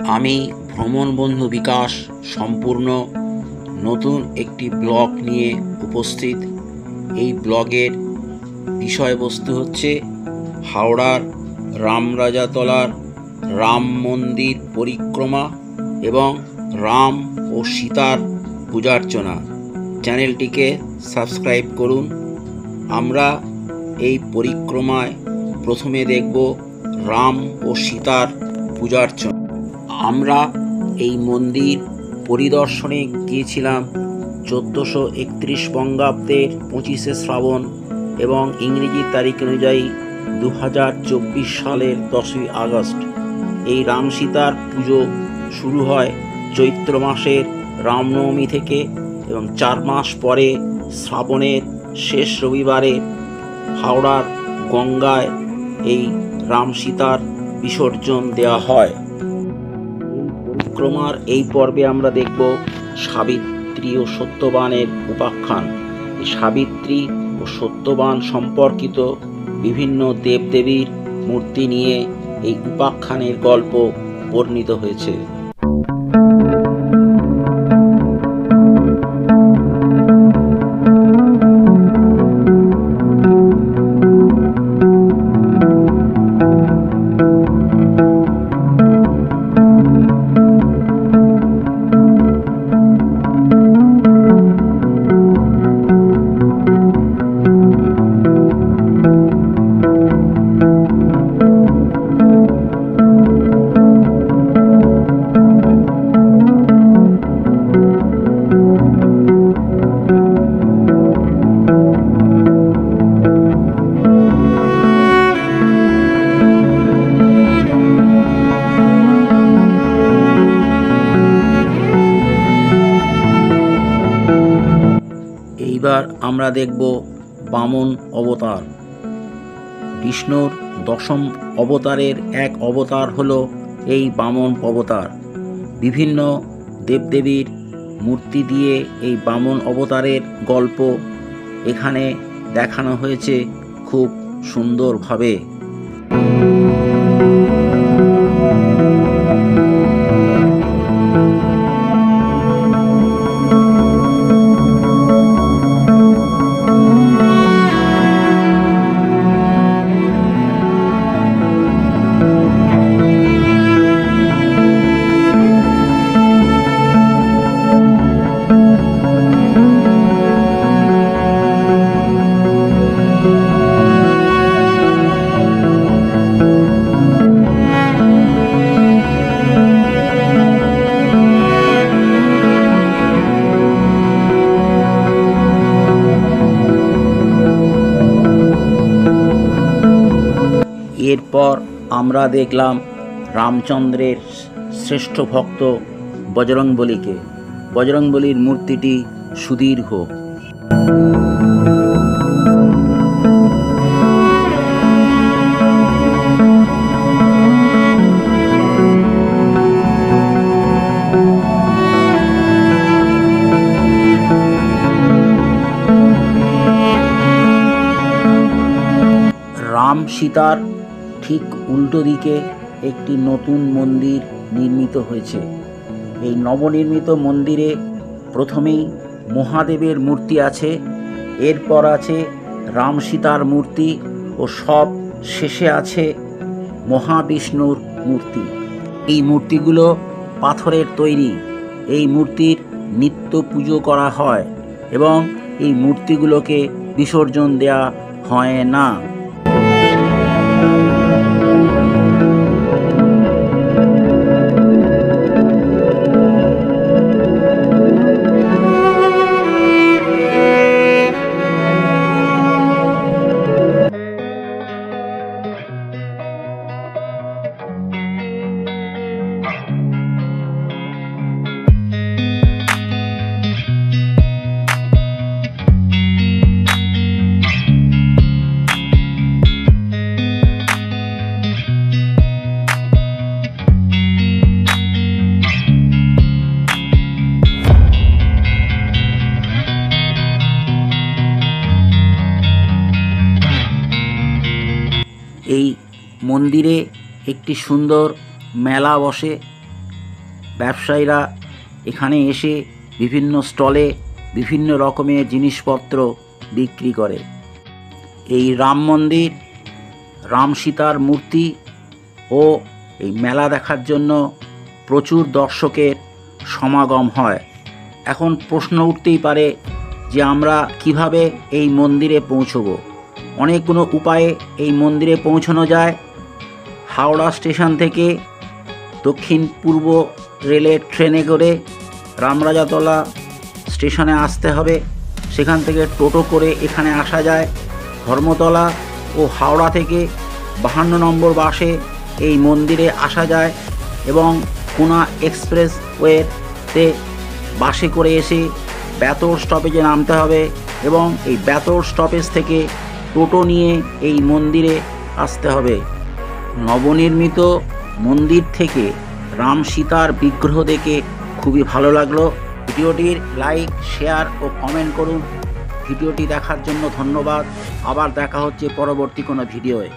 আমি ভ্রমণ বন্ধু বিকাশ সম্পূর্ণ নতুন একটি ব্লগ নিয়ে উপস্থিত। এই ব্লগের বিষয়বস্তু হচ্ছে হাওড়ার রামরাজাতলার রাম মন্দির পরিক্রমা এবং রাম ও সীতার পূজার্চনা। চ্যানেলটিকে সাবস্ক্রাইব করুন। আমরা এই পরিক্রমায় প্রথমে দেখব রাম ও সীতার পূজার্চনা। আমরা এই মন্দির পরিদর্শনে গিয়েছিলাম 1431 বঙ্গাব্দের 25শে শ্রাবণ এবং ইংরেজি তারিখ অনুযায়ী 2024 সালের 10ই আগস্ট। এই রাম সীতার পুজো শুরু হয় চৈত্র মাসের রামনবমী থেকে এবং 4 মাস পরে শ্রাবণের শেষ রবিবারে হাওড়ার গঙ্গায় এই রাম সীতার বিসর্জন দেওয়া হয়। পরিক্রমার এই পর্বে আমরা দেখব সাবিত্রী ও সত্যবানের উপাখ্যান। সাবিত্রী ও সত্যবান সম্পর্কিত বিভিন্ন দেবদেবীর মূর্তি নিয়ে এই উপাখ্যানের গল্প বর্ণিত হয়েছে। এইবার আমরা দেখব বামন অবতার। বিষ্ণুর দশম অবতারের এক অবতার হলো এই বামন অবতার। বিভিন্ন দেবদেবীর মূর্তি দিয়ে এই বামন অবতারের গল্প এখানে দেখানো হয়েছে খুব সুন্দরভাবে। এরপর আমরা দেখলাম রামচন্দ্রের শ্রেষ্ঠ ভক্ত বজরংবলীকে। বজরংবলীর মূর্তিটি সুদীর্ঘ। রাম সীতার ঠিক উল্টো দিকে একটি নতুন মন্দির নির্মিত হয়েছে। এই নবনির্মিত মন্দিরে প্রথমেই মহাদেবের মূর্তি আছে, এরপর আছে রাম সীতার মূর্তি ও সব শেষে আছে মহাবিষ্ণুর মূর্তি। এই মূর্তিগুলো পাথরের তৈরি। এই মূর্তির নিত্য পুজো করা হয় এবং এই মূর্তিগুলোকে বিসর্জন দেওয়া হয় না। এই মন্দিরে একটি সুন্দর মেলা বসে। ব্যবসায়ীরা এখানে এসে বিভিন্ন স্টলে বিভিন্ন রকমের জিনিসপত্র বিক্রি করে। এই রাম মন্দির, রাম সীতার মূর্তি ও এই মেলা দেখার জন্য প্রচুর দর্শকের সমাগম হয়। এখন প্রশ্ন উঠতেই পারে যে আমরা কিভাবে এই মন্দিরে পৌঁছবো। অনেকগুলো উপায়ে এই মন্দিরে পৌঁছানো যায়। হাওড়া স্টেশন থেকে দক্ষিণ পূর্ব রেলের ট্রেনে করে রামরাজাতলা স্টেশনে আসতে হবে। সেখান থেকে টোটো করে এখানে আসা যায়। ধর্মতলা ও হাওড়া থেকে 52 নম্বর বাসে এই মন্দিরে আসা যায় এবং পুনা এক্সপ্রেসওয়েতে বাসে করে এসে বেতর স্টপেজে নামতে হবে এবং এই বেতর স্টপেজ থেকে টোটো নিয়ে এই মন্দিরে আসতে হবে। নবনির্মিত মন্দির থেকে রাম সীতার বিগ্রহ দেখে খুবই ভালো লাগলো। ভিডিওটির লাইক, শেয়ার ও কমেন্ট করুন। ভিডিওটি দেখার জন্য ধন্যবাদ। আবার দেখা হচ্ছে পরবর্তী কোনো ভিডিওয়ে।